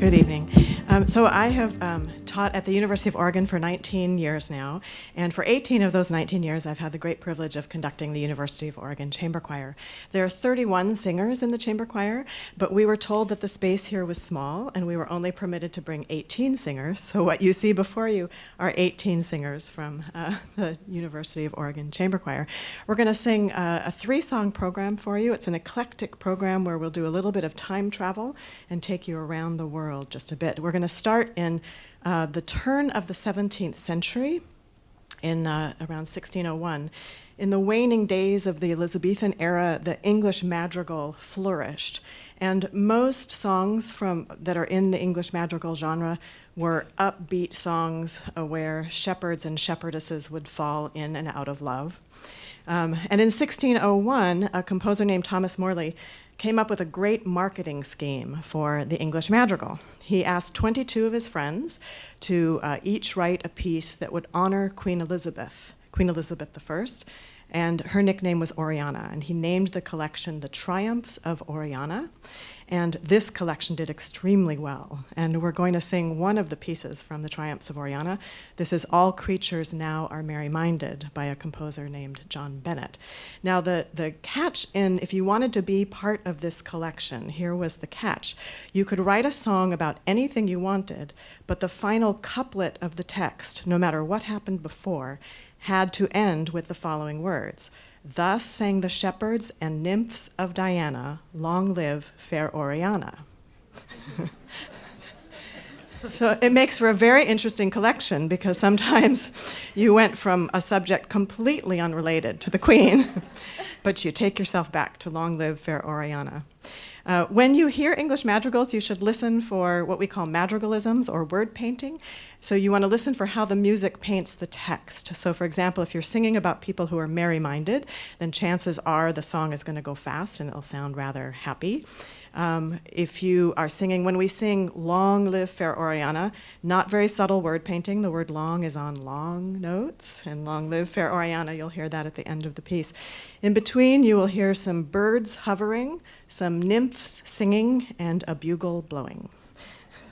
Good evening. So I have taught at the University of Oregon for 19 years now, and for 18 of those 19 years, I've had the great privilege of conducting the University of Oregon Chamber Choir. There are 31 singers in the chamber choir, but we were told that the space here was small, and we were only permitted to bring 18 singers. So what you see before you are 18 singers from the University of Oregon Chamber Choir. We're going to sing a 3-song program for you. It's an eclectic program where we'll do a little bit of time travel and take you around the world just a bit. We're going to start in the turn of the 17th century, in around 1601. In the waning days of the Elizabethan era, the English madrigal flourished. And most songs that are in the English madrigal genre were upbeat songs where shepherds and shepherdesses would fall in and out of love. And in 1601, a composer named Thomas Morley came up with a great marketing scheme for the English madrigal. He asked 22 of his friends to each write a piece that would honor Queen Elizabeth I, and her nickname was Oriana, and he named the collection The Triumphs of Oriana, and this collection did extremely well, and we're going to sing one of the pieces from The Triumphs of Oriana. This is All Creatures Now Are Merry-Minded by a composer named John Bennet. Now the catch if you wanted to be part of this collection, here was the catch. You could write a song about anything you wanted, but the final couplet of the text, no matter what happened before, had to end with the following words. Thus sang the shepherds and nymphs of Diana, long live fair Oriana. So it makes for a very interesting collection because sometimes you went from a subject completely unrelated to the queen, but you take yourself back to long live fair Oriana. When you hear English madrigals, you should listen for what we call Madrigal Isms or word painting. So you want to listen for how the music paints the text. So for example, if you're singing about people who are merry-minded, then chances are the song is going to go fast and it'll sound rather happy. If you are singing, when we sing Long Live Fair Oriana, not very subtle word painting. The word long is on long notes, and Long Live Fair Oriana, you'll hear that at the end of the piece. In between, you will hear some birds hovering, some nymphs singing, and a bugle blowing.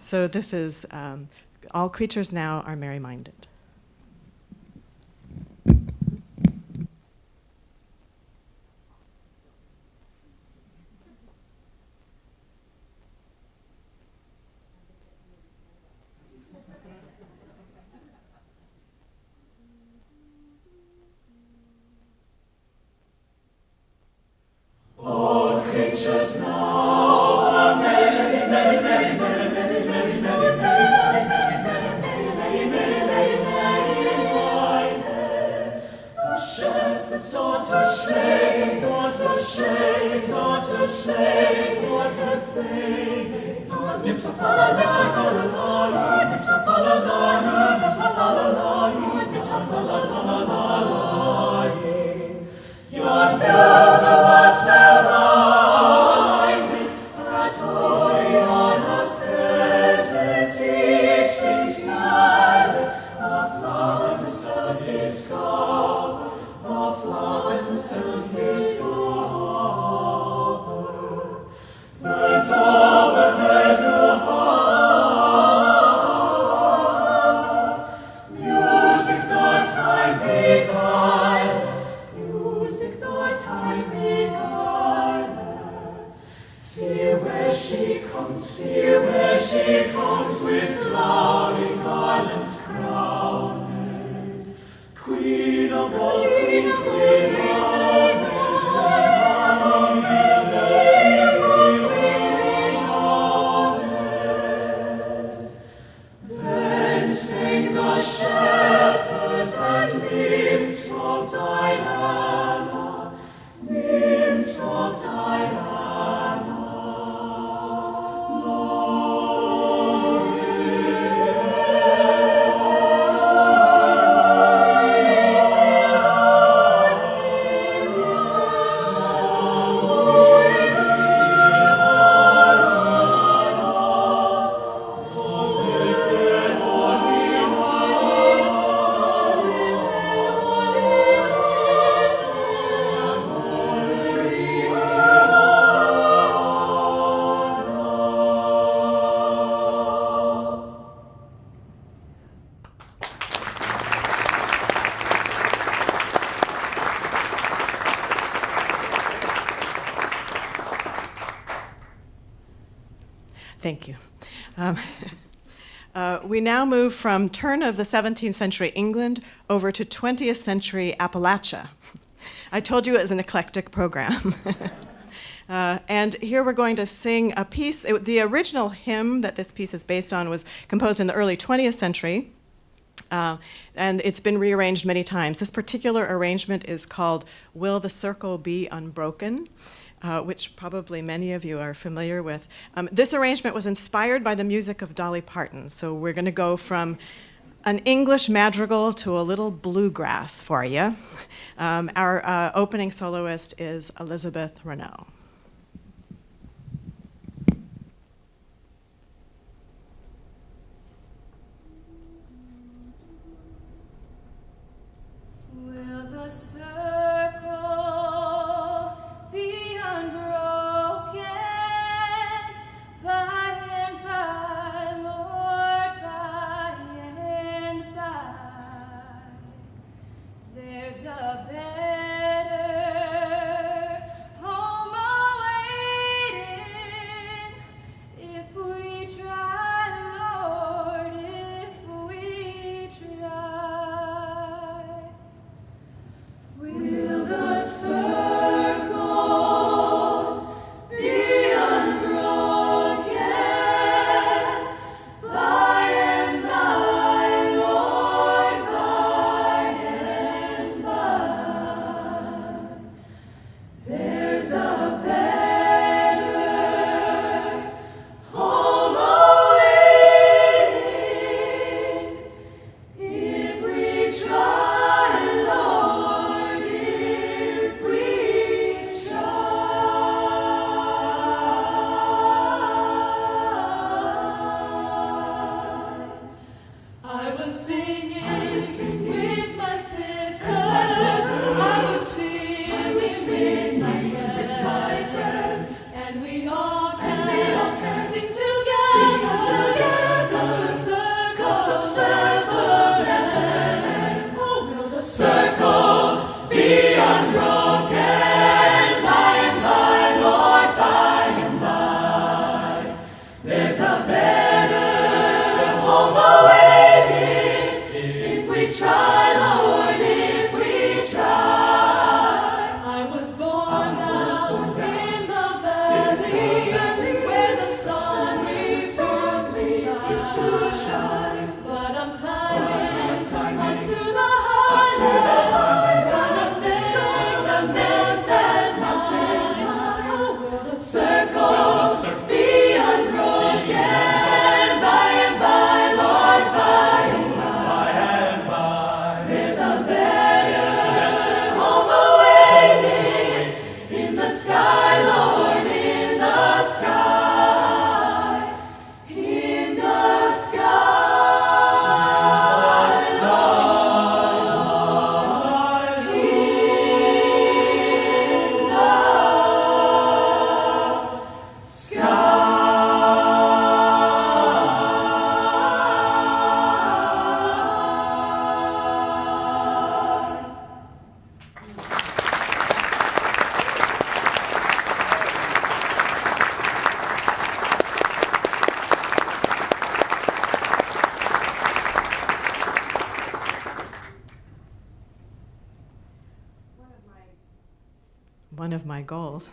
So this is All Creatures Now Are Merry-Minded. All creatures now are merry, merry, merry, merry, merry, merry, merry, merry, merry, merry, merry, merry-minded. The shepherds' daughters shades, daughters shades, daughters shades, daughters play. The nymphs of Falalai, nymphs of Falalai, nymphs of Falalai, nymphs of Falalai. Yon builder was merry-minded at Oriana's presence, each day smiling. The flowers themselves discover, the flowers themselves discover. Birds overhead do hover, music the time beguileth. Time beguileth. See where she comes with flowering garlands crowned. Queen of all queens, queen of renowned. Then sang the shepherds and nymphs of Diana, nymphs of Diana, Thank you. We now move from turn of the 17th century England over to 20th century Appalachia. I told you it was an eclectic program. And here we're going to sing a piece. The original hymn that this piece is based on was composed in the early 20th century, and it's been rearranged many times. This particular arrangement is called Will the Circle Be Unbroken? Which probably many of you are familiar with. This arrangement was inspired by the music of Dolly Parton, so we're going to go from an English madrigal to a little bluegrass for you. Our opening soloist is Elizabeth Renault. Will the circle be unbroken by and by, Lord, by and by? There's a better home awaiting if we try, Lord, if we try. Will the circle be unbroken by and by, Lord, by and by? There's a better home awaiting if we try, Lord, if we try. I was singing with my sisters. I was singing with my friends. And we all can sing together. 'Cause the circle never ends. Oh, will the circle be unbroken by and by, Lord, by and by? There's a better home awaiting if we try, Lord, if we try. I was born down in the valley where the sun refused to shine. But I'm climbing up to the high, gonna make the mountain mine. Oh, will the circle be unbroken by and by, Lord, by and by? There's a better home awaiting in the sky, Lord, in the sky, in the One of my goals.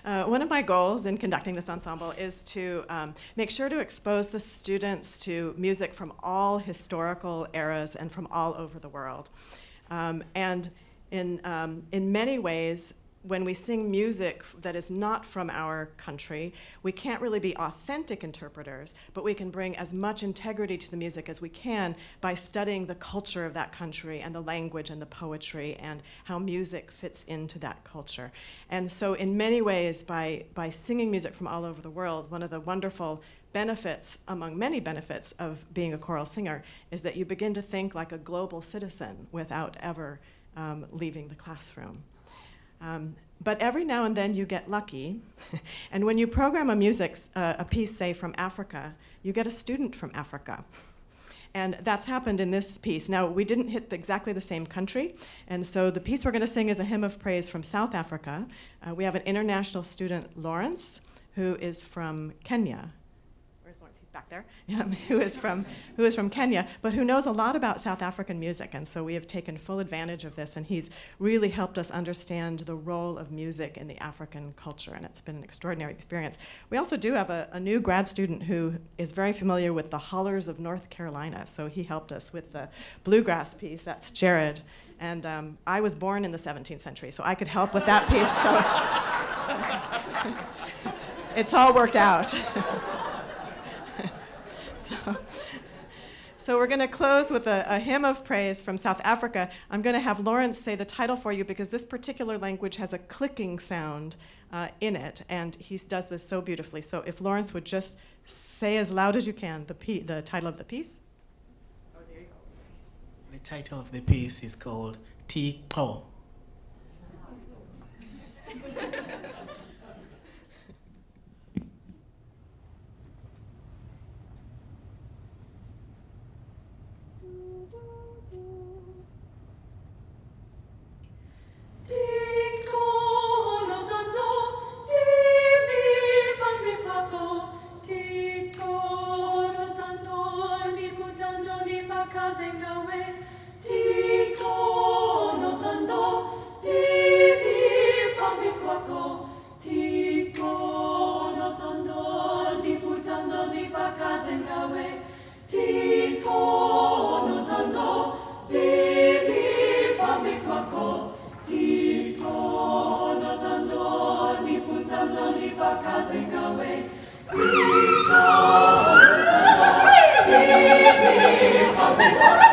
One of my goals in conducting this ensemble is to make sure to expose the students to music from all historical eras and from all over the world. And in many ways, when we sing music that is not from our country, we can't really be authentic interpreters, but we can bring as much integrity to the music as we can by studying the culture of that country and the language and the poetry and how music fits into that culture. And so in many ways, by singing music from all over the world, one of the wonderful benefits, among many benefits, of being a choral singer is that you begin to think like a global citizen without ever leaving the classroom. But every now and then you get lucky, and when you program a piece, say, from Africa, you get a student from Africa. And that's happened in this piece. Now, we didn't hit exactly the same country, and so the piece we're going to sing is a hymn of praise from South Africa. We have an international student, Lawrence, who is from Kenya. Where's Lawrence? He's back there. Who is from Kenya, but who knows a lot about South African music. And so we have taken full advantage of this, and he's really helped us understand the role of music in the African culture, and it's been an extraordinary experience. We also do have a new grad student who is very familiar with the hollers of North Carolina, so he helped us with the bluegrass piece. That's Jared. And I was born in the 17th century, so I could help with that piece. So it's all worked out. So we're going to close with a hymn of praise from South Africa. I'm going to have Lawrence say the title for you because this particular language has a clicking sound in it, and he does this so beautifully. So if Lawrence would just say as loud as you can the title of the piece. Oh, there you go. The title of the piece is called Thixo. Thixo Onothando, dibi pambi kwako. Thixo Onothando, niputando nifakaze nawe. Thixo Onothando, dibi pambi kwako. Thixo Onothando, niputando nifakaze nawe. Thixo Onothando, dibi pambi kwako. Thixo Onothando, niputando nifakaze nawe. Thixo Onothando, dibi pambi kwako.